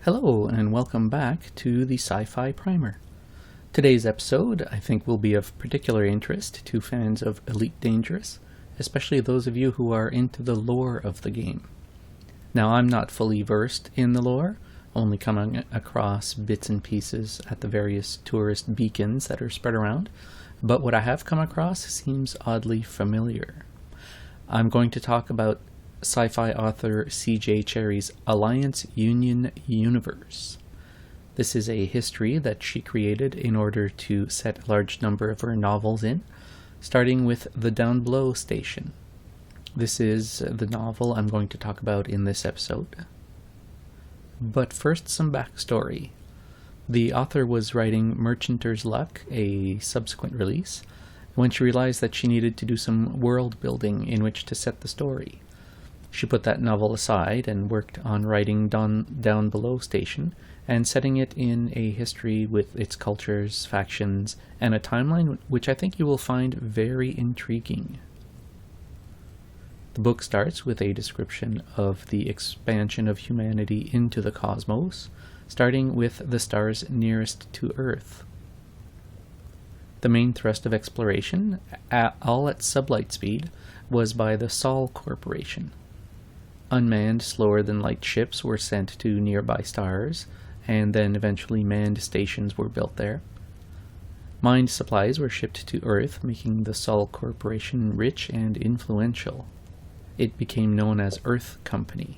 Hello and welcome back to the Sci-Fi Primer. Today's episode I think will be of particular interest to fans of Elite Dangerous, especially those of you who are into the lore of the game. Now I'm not fully versed in the lore, only coming across bits and pieces at the various tourist beacons that are spread around, but what I have come across seems oddly familiar. I'm going to talk about sci-fi author C.J. Cherryh's Alliance Union universe. This is a history that she created in order to set a large number of her novels in, starting with the Downbelow Station. This is the novel I'm going to talk about in this episode. But first, some backstory. The author was writing Merchanter's Luck, a subsequent release, when she realized that she needed to do some world building in which to set the story. She put that novel aside and worked on writing Downbelow Station and setting it in a history with its cultures, factions, and a timeline which I think you will find very intriguing. The book starts with a description of the expansion of humanity into the cosmos, starting with the stars nearest to Earth. The main thrust of exploration, all at sublight speed, was by the Sol Corporation. Unmanned, slower-than-light ships were sent to nearby stars, and then eventually manned stations were built there. Mined supplies were shipped to Earth, making the Sol Corporation rich and influential. It became known as Earth Company.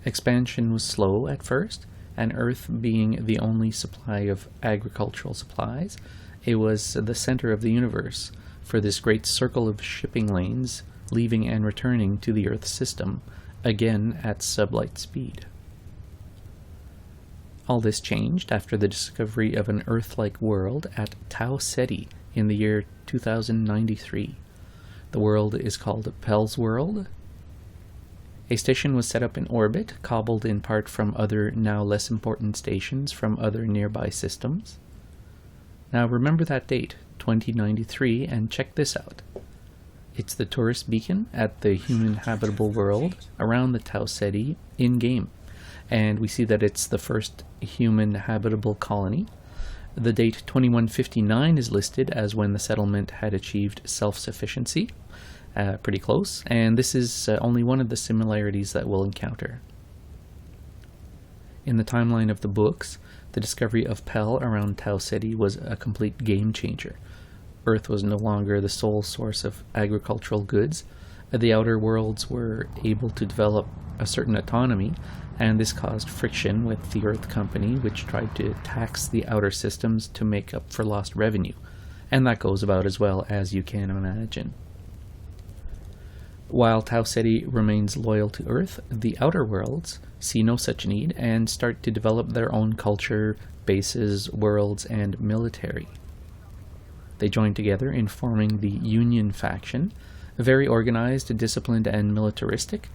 Expansion was slow at first, and Earth being the only supply of agricultural supplies, it was the center of the universe for this great circle of shipping lanes leaving and returning to the Earth system, again at sublight speed. All this changed after the discovery of an Earth-like world at Tau Ceti in the year 2093. The world is called Pell's World. A station was set up in orbit, cobbled in part from other now less important stations from other nearby systems. Now remember that date, 2093, and check this out. It's the tourist beacon at the human habitable world around the Tau Ceti in-game, and we see that it's the first human habitable colony. The date 2159 is listed as when the settlement had achieved self-sufficiency, pretty close, and this is only one of the similarities that we'll encounter. In the timeline of the books, the discovery of Pell around Tau Ceti was a complete game changer. Earth was no longer the sole source of agricultural goods. The outer worlds were able to develop a certain autonomy, and this caused friction with the Earth Company, which tried to tax the outer systems to make up for lost revenue. And that goes about as well as you can imagine. While Tau Ceti remains loyal to Earth, the outer worlds see no such need and start to develop their own culture, bases, worlds, and military. They join together in forming the Union faction, very organized, disciplined, and militaristic.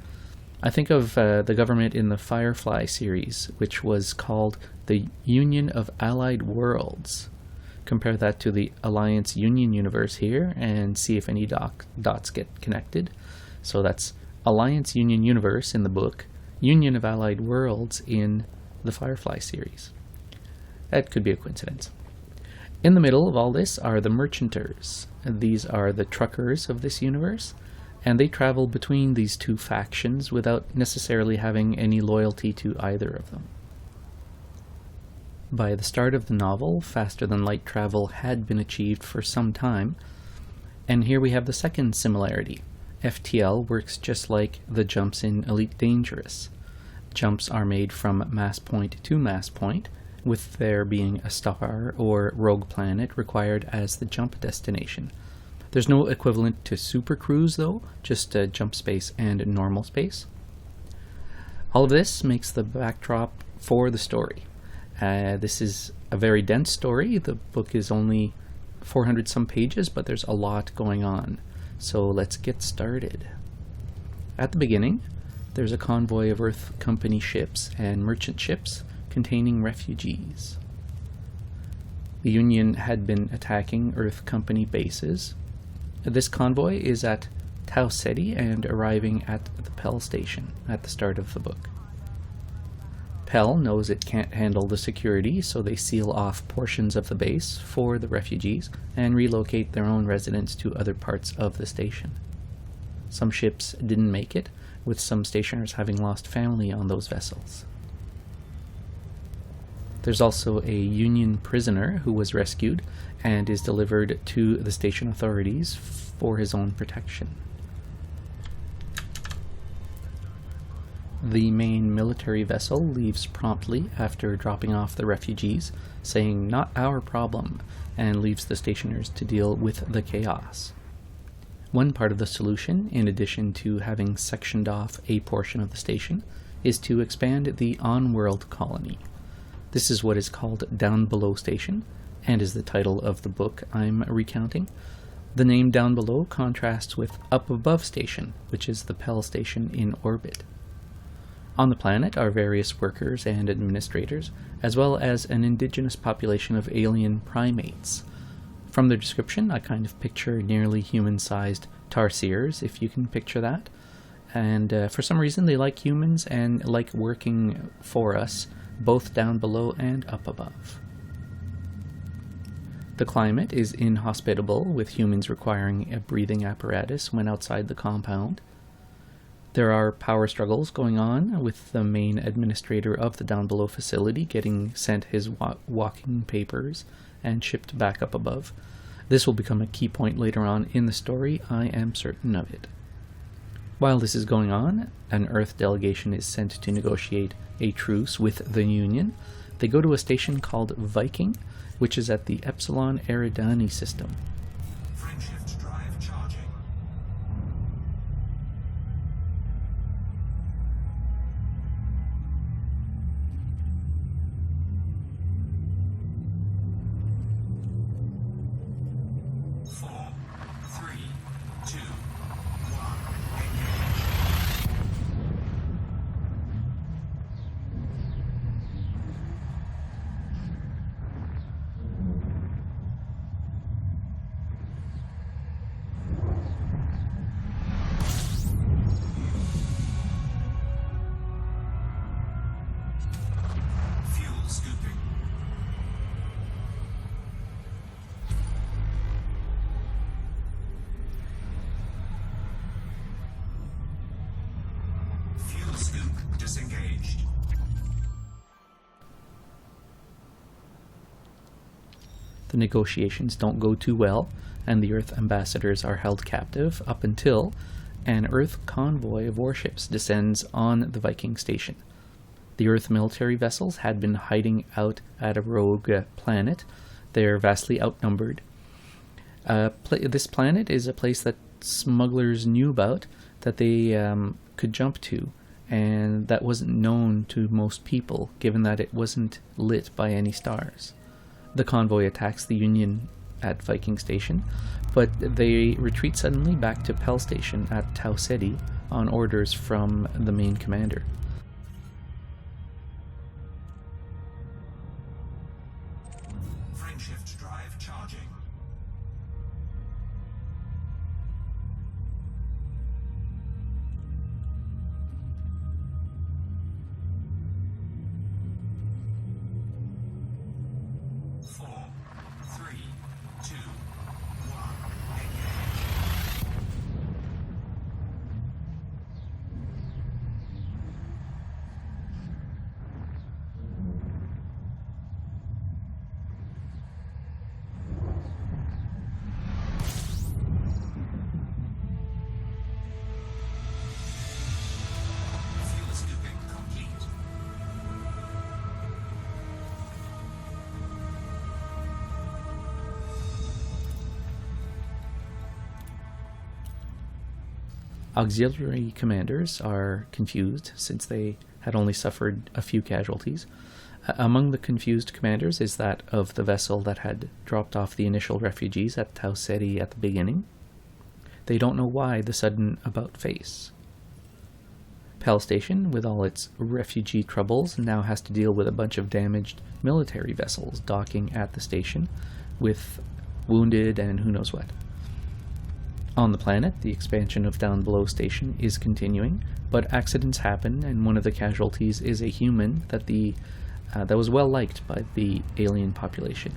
I think of the government in the Firefly series, which was called the Union of Allied Worlds. Compare that to the Alliance Union universe here and see if any dots get connected. So that's Alliance Union universe in the book, Union of Allied Worlds in the Firefly series. That could be a coincidence. In the middle of all this are the Merchanters. These are the truckers of this universe, and they travel between these two factions without necessarily having any loyalty to either of them. By the start of the novel, faster-than-light travel had been achieved for some time, and here we have the second similarity. FTL works just like the jumps in Elite Dangerous. Jumps are made from mass point to mass point, with there being a star or rogue planet required as the jump destination. There's no equivalent to super cruise though, just jump space and normal space. All of this makes the backdrop for the story. This is a very dense story. The book is only 400 some pages, but there's a lot going on. So let's get started. At the beginning, there's a convoy of Earth Company ships and merchant ships containing refugees. The Union had been attacking Earth Company bases. This convoy is at Tau Ceti and arriving at the Pell Station at the start of the book. Pell knows it can't handle the security, so they seal off portions of the base for the refugees and relocate their own residents to other parts of the station. Some ships didn't make it, with some stationers having lost family on those vessels. There's also a Union prisoner who was rescued and is delivered to the station authorities for his own protection. The main military vessel leaves promptly after dropping off the refugees, saying "not our problem," and leaves the stationers to deal with the chaos. One part of the solution, in addition to having sectioned off a portion of the station, is to expand the on-world colony. This is what is called Downbelow Station, and is the title of the book I'm recounting. The name Downbelow contrasts with Up Above Station, which is the Pell Station in orbit. On the planet are various workers and administrators, as well as an indigenous population of alien primates. From the description, I kind of picture nearly human-sized tarsiers, if you can picture that. And for some reason they like humans and like working for us, both down below and up above. The climate is inhospitable, with humans requiring a breathing apparatus when outside the compound. There are power struggles going on, with the main administrator of the Downbelow facility getting sent his walking papers and shipped back up above. This will become a key point later on in the story, I am certain of it. While this is going on, an Earth delegation is sent to negotiate a truce with the Union. They go to a station called Viking, which is at the Epsilon Eridani system. Frameshift drive charging. Four, three, two, one, fuel scooping. Fuel scoop disengaged. The negotiations don't go too well, and the Earth ambassadors are held captive up until an Earth convoy of warships descends on the Viking station. The Earth military vessels had been hiding out at a rogue planet. They're vastly outnumbered. This planet is a place that smugglers knew about, that they could jump to, and that wasn't known to most people, given that it wasn't lit by any stars. The convoy attacks the Union at Viking Station, but they retreat suddenly back to Pell Station at Tau Ceti on orders from the main commander. Frameshift drive charging. Four, three, two, one, engage. Fuel scooping complete. Auxiliary commanders are confused, since they had only suffered a few casualties. Among the confused commanders is that of the vessel that had dropped off the initial refugees at Tau Ceti at the beginning. They don't know why the sudden about-face. Pell Station, with all its refugee troubles, now has to deal with a bunch of damaged military vessels docking at the station, with wounded and who knows what. On the planet, the expansion of Downbelow Station is continuing, but accidents happen, and one of the casualties is a human that was well liked by the alien population.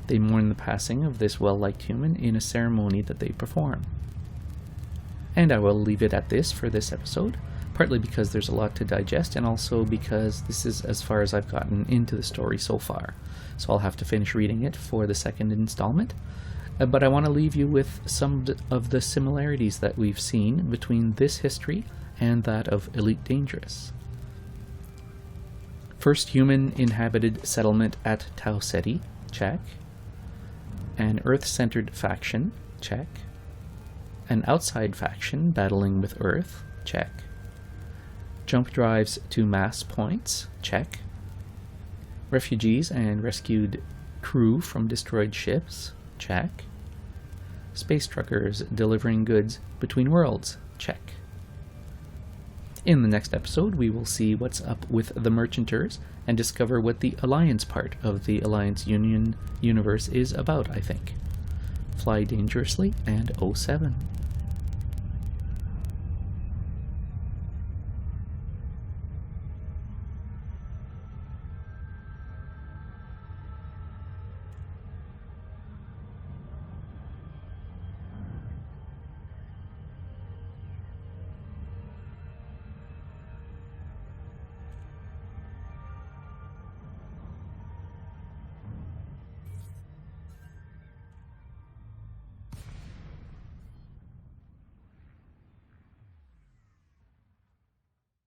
They mourn the passing of this well-liked human in a ceremony that they perform. And I will leave it at this for this episode, partly because there's a lot to digest, and also because this is as far as I've gotten into the story so far. So I'll have to finish reading it for the second installment. But I want to leave you with some of the similarities that we've seen between this history and that of Elite Dangerous. First human inhabited settlement at Tau Ceti, check. An Earth-centered faction, check. An outside faction battling with Earth, check. Jump drives to mass points, check. Refugees and rescued crew from destroyed ships, check. Space truckers delivering goods between worlds, check. In the next episode, we will see what's up with the Merchanters and discover what the Alliance part of the Alliance Union universe is about, I think. Fly dangerously and 07.